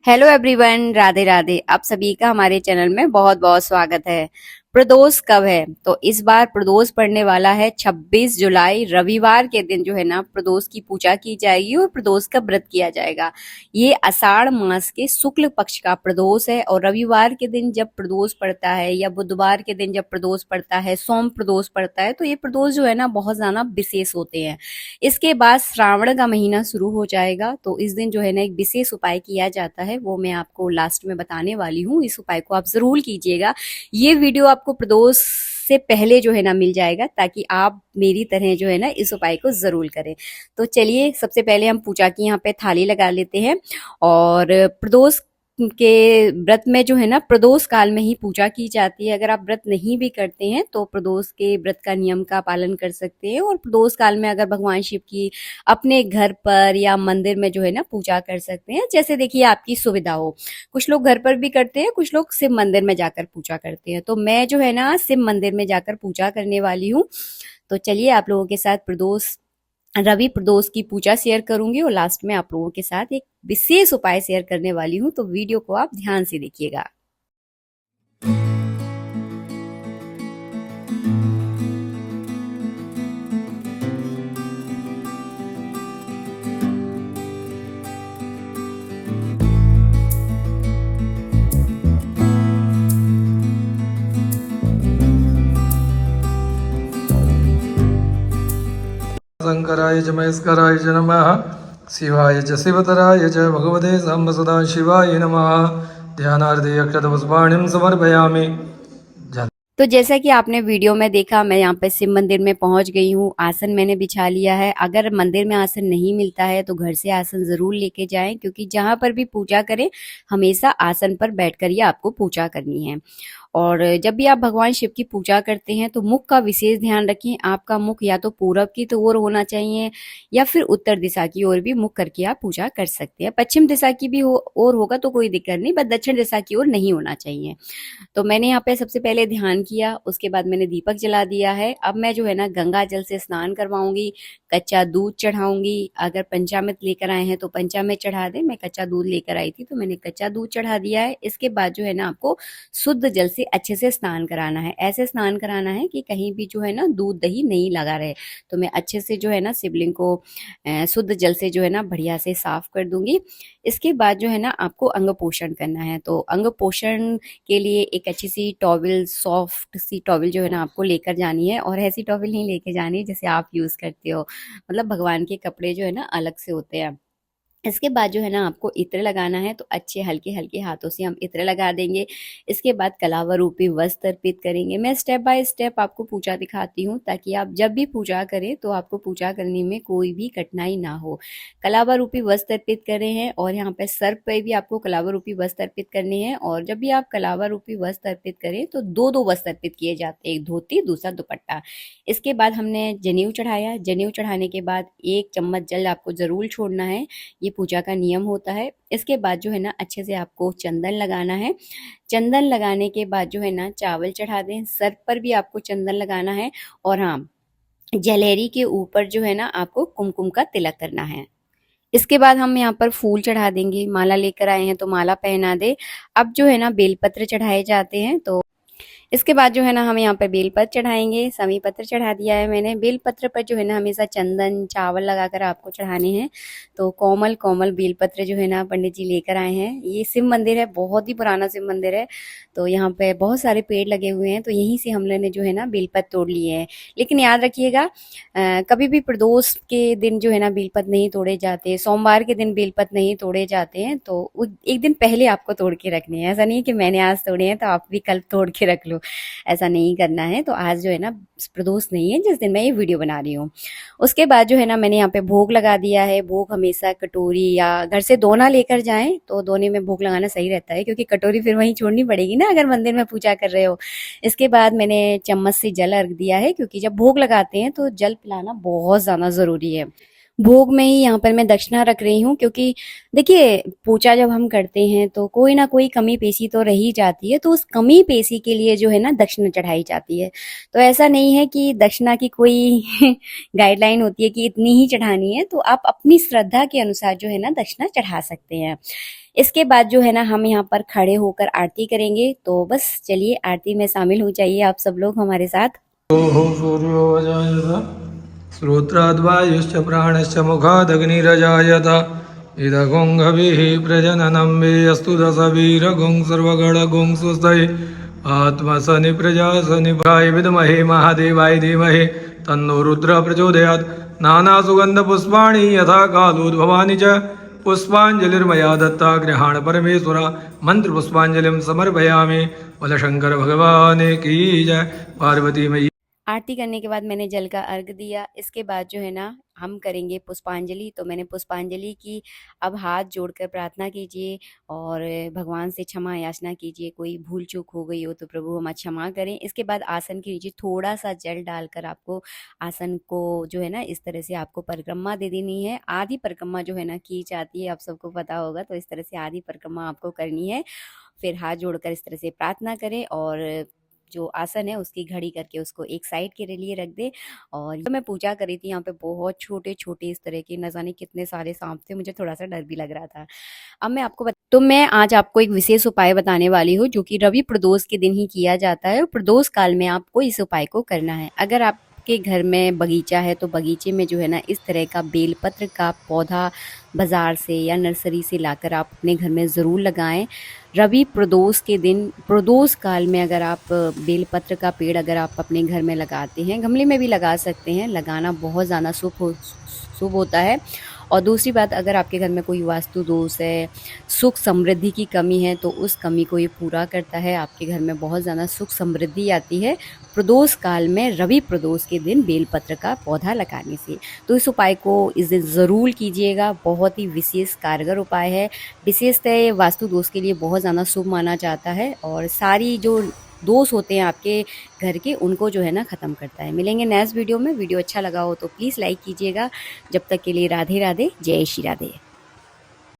Hello everyone, Radhe Radhe. आप सभी का हमारे चैनल में बहुत बहुत स्वागत है। प्रदोष कब है? तो इस बार प्रदोष पड़ने वाला है 26 जुलाई रविवार के दिन जो है ना प्रदोष की पूजा की जाएगी और प्रदोष का व्रत किया जाएगा। ये आषाढ़ मास के शुक्ल पक्ष का प्रदोष है और रविवार के दिन जब प्रदोष पड़ता है या बुधवार के दिन जब प्रदोष पड़ता है, सोम प्रदोष पड़ता है, तो ये प्रदोष जो है ना बहुत ज्यादा विशेष होते हैं। इसके बाद श्रावण का महीना शुरू हो जाएगा, तो इस दिन जो है ना एक विशेष उपाय किया जाता है, वो मैं आपको लास्ट में बताने वाली हूँ। इस उपाय को आप जरूर कीजिएगा। ये वीडियो आपको प्रदोष से पहले जो है ना मिल जाएगा, ताकि आप मेरी तरह जो है ना इस उपाय को जरूर करें। तो चलिए, सबसे पहले हम पूजा की यहाँ पे थाली लगा लेते हैं। और प्रदोष के व्रत में जो है ना प्रदोष काल में ही पूजा की जाती है। अगर आप व्रत नहीं भी करते हैं तो प्रदोष के व्रत का नियम का पालन कर सकते हैं, और प्रदोष काल में अगर भगवान शिव की अपने घर पर या मंदिर में जो है ना पूजा कर सकते हैं। जैसे देखिए, आपकी सुविधा हो। कुछ लोग घर पर भी करते हैं, कुछ लोग शिव मंदिर में जाकर पूजा करते हैं। तो मैं जो है ना शिव मंदिर में जाकर पूजा करने वाली हूँ। तो चलिए, आप लोगों के साथ रवि प्रदोष की पूजा शेयर करूंगी और लास्ट में आप लोगों के साथ एक विशेष उपाय शेयर करने वाली हूँ। तो वीडियो को आप ध्यान से देखिएगा। शंकराय च महेश्वराय च नमः। शिवाय च शिवतराय च भगवते साम्ब सदा शिवाय नमः। ध्यानार्थे अक्षतपुष्पाणिं समर्पयामि। तो जैसा कि आपने वीडियो में देखा, मैं यहाँ पे शिव मंदिर में पहुंच गई हूँ। आसन मैंने बिछा लिया है। अगर मंदिर में आसन नहीं मिलता है तो घर से आसन जरूर लेके जाएं, क्योंकि जहां पर भी पूजा करें हमेशा आसन पर बैठकर ही आपको पूजा करनी है। और जब भी आप भगवान शिव की पूजा करते हैं तो मुख का विशेष ध्यान रखें। आपका मुख या तो पूरब की ओर होना चाहिए या फिर उत्तर दिशा की ओर भी मुख करके आप पूजा कर सकते हैं। पश्चिम दिशा की भी ओर होगा तो कोई दिक्कत नहीं, बस दक्षिण दिशा की ओर नहीं होना चाहिए। तो मैंने यहाँ पे सबसे पहले ध्यान किया, उसके बाद मैंने दीपक जला दिया है। अब मैं जो है ना गंगा जल से स्नान करवाऊंगी, कच्चा दूध चढ़ाऊंगी। अगर पंचामृत लेकर आए हैं तो पंचामृत चढ़ा दें। मैं कच्चा दूध लेकर आई थी तो मैंने कच्चा दूध चढ़ा दिया है। इसके बाद जो है ना आपको शुद्ध जल से अच्छे से स्नान कराना है। ऐसे स्नान कराना है कि कहीं भी जो है ना दूध दही नहीं लगा रहे। तो मैं अच्छे से जो है ना शिवलिंग को शुद्ध जल से जो है ना बढ़िया से साफ कर दूंगी। इसके बाद जो है ना आपको अंग पोषण करना है। तो अंग पोषण के लिए एक अच्छी सी टॉवल, सॉफ्ट सी टॉवल जो है ना आपको लेकर जानी है। और ऐसी टॉवल नहीं लेके जानी जैसे आप यूज करते हो, मतलब भगवान के कपड़े जो है ना अलग से होते हैं। इसके बाद जो है ना आपको इत्र लगाना है, तो अच्छे हल्के हल्के हाथों से हम इत्र लगा देंगे। इसके बाद कलावा रूपी वस्त्र अर्पित करेंगे। मैं स्टेप बाय स्टेप आपको पूजा दिखाती हूँ, ताकि आप जब भी पूजा करें तो आपको पूजा करने में कोई भी कठिनाई ना हो। कलावा रूपी वस्त्र अर्पित कर रहे हैं, और यहाँ पे सर पे भी आपको कलावा रूपी वस्त्र अर्पित करने हैं। और जब भी आप कलावा रूपी वस्त्र अर्पित करें तो दो दो वस्त्र अर्पित किए जाते हैं, एक धोती दूसरा दुपट्टा। इसके बाद हमने जनेऊ चढ़ाया। जनेऊ चढ़ाने के बाद 1 चम्मच जल आपको जरूर छोड़ना है। ये पूजा का नियम होता है। इसके बाद जो है ना अच्छे से आपको चंदन लगाना है। चंदन लगाने के बाद जो है ना चावल चढ़ा दें। सर पर भी आपको चंदन लगाना है। और हाँ, जलेरी के ऊपर जो है ना आपको कुमकुम का तिलक करना है। इसके बाद हम यहाँ पर फूल चढ़ा देंगे। माला लेकर आए हैं तो माला पहना दे। अब जो है ना बेलपत्र चढ़ाए जाते हैं। तो इसके बाद जो है ना हम यहाँ पर बेलपत्र चढ़ाएंगे। समी पत्र चढ़ा दिया है मैंने। बेलपत्र पर जो है ना हमेशा चंदन चावल लगाकर आपको चढ़ाने हैं। तो कोमल कोमल बेलपत्र जो है ना पंडित जी लेकर आए हैं। ये शिव मंदिर है, बहुत ही पुराना शिव मंदिर है। तो यहाँ पे बहुत सारे पेड़ लगे हुए हैं, तो यहीं से हम लोगों ने जो है ना बेलपत्र तोड़ लिए हैं। लेकिन याद रखिएगा, कभी भी प्रदोष के दिन जो है ना बेलपत्र नहीं तोड़े जाते, सोमवार के दिन बेलपत्र नहीं तोड़े जाते हैं। तो एक दिन पहले आपको तोड़ के रखने हैं। ऐसा नहीं है कि मैंने आज तोड़े हैं तो आप भी कल तोड़ के रख लो, ऐसा नहीं करना है। तो आज जो है ना प्रदोष नहीं है जिस दिन मैं ये वीडियो बना रही हूँ। उसके बाद जो है ना मैंने यहाँ पे भोग लगा दिया है। भोग हमेशा कटोरी या घर से दोना लेकर जाएं, तो दोने में भोग लगाना सही रहता है, क्योंकि कटोरी फिर वहीं छोड़नी पड़ेगी ना अगर मंदिर में पूजा कर रहे हो। इसके बाद मैंने चम्मच से जल अर्घ दिया है, क्योंकि जब भोग लगाते हैं तो जल पिलाना बहुत ज्यादा जरूरी है। भोग में ही यहाँ पर मैं दक्षिणा रख रही हूँ, क्योंकि देखिए पूजा जब हम करते हैं तो कोई ना कोई कमी पेशी तो रह ही जाती है, तो उस कमी पेशी के लिए जो है ना दक्षिणा चढ़ाई जाती है। तो ऐसा नहीं है कि दक्षिणा की कोई गाइडलाइन होती है कि इतनी ही चढ़ानी है, तो आप अपनी श्रद्धा के अनुसार जो है ना दक्षिणा चढ़ा सकते हैं। इसके बाद जो है ना हम यहाँ पर खड़े होकर आरती करेंगे, तो बस चलिए आरती में शामिल हो जाइए आप सब लोग हमारे साथ। ओहो सूर्यो अजायत श्रोत्राद्वायुश्च प्राणश्च मुखादग्निरजायत इदगुंहभिः प्रजननं मे अस्तु दशवीरगुं सर्वगणगुं स्वस्ति आत्मसनि प्रजासनि भगाय विद्महे महादेवाय धीमहि तन्नो रुद्र प्रचोदयात् नानासुगन्धपुष्पाणि यथा कालोद्भवानि च पुष्पाञ्जलिर्मया दत्ता गृहाण परमेश्वरा मंत्रपुष्पाञ्जलिं समर्पयामि। बोल शंकर भगवान की जय। पार्वती मैया। आरती करने के बाद मैंने जल का अर्घ दिया। इसके बाद जो है ना हम करेंगे पुष्पांजलि। तो मैंने पुष्पांजलि की। अब हाथ जोड़कर प्रार्थना कीजिए और भगवान से क्षमा याचना कीजिए। कोई भूल चूक हो गई हो तो प्रभु हमें क्षमा करें। इसके बाद आसन कीजिए। थोड़ा सा जल डालकर आपको आसन को जो है ना इस तरह से आपको परिक्रमा दे देनी है। आधी परिक्रमा जो है ना की जाती है, आप सबको पता होगा, तो इस तरह से आधी परिक्रमा आपको करनी है। फिर हाथ जोड़कर इस तरह से प्रार्थना करें और जो आसन है उसकी घड़ी करके उसको एक साइड के लिए रख दे। और तो मैं पूजा करी थी, यहाँ पे बहुत छोटे छोटे इस तरह के न जाने कितने सारे सांप थे, मुझे थोड़ा सा डर भी लग रहा था। अब मैं आपको तो मैं आज आपको एक विशेष उपाय बताने वाली हूँ जो कि रवि प्रदोष के दिन ही किया जाता है। प्रदोष काल में आपको इस उपाय को करना है। अगर आपके घर में बगीचा है तो बगीचे में जो है ना इस तरह का बेलपत्र का पौधा बाजार से या नर्सरी से लाकर आप अपने घर में ज़रूर लगाएं। रवि प्रदोष के दिन, प्रदोष काल में अगर आप बेलपत्र का पेड़ अगर आप अपने घर में लगाते हैं, गमले में भी लगा सकते हैं, लगाना बहुत ज़्यादा शुभ होता है। और दूसरी बात, अगर आपके घर में कोई वास्तु दोष है, सुख समृद्धि की कमी है, तो उस कमी को ये पूरा करता है। आपके घर में बहुत ज़्यादा सुख समृद्धि आती है प्रदोष काल में रवि प्रदोष के दिन बेलपत्र का पौधा लगाने से। तो इस उपाय को इस दिन ज़रूर कीजिएगा। बहुत ही विशेष कारगर उपाय है। विशेषतः वास्तु दोष के लिए बहुत ज़्यादा शुभ माना जाता है और सारी जो दोष होते हैं आपके घर के उनको जो है ना ख़त्म करता है। मिलेंगे नेक्स्ट वीडियो में। वीडियो अच्छा लगा हो तो प्लीज़ लाइक कीजिएगा। जब तक के लिए राधे राधे, जय श्री राधे।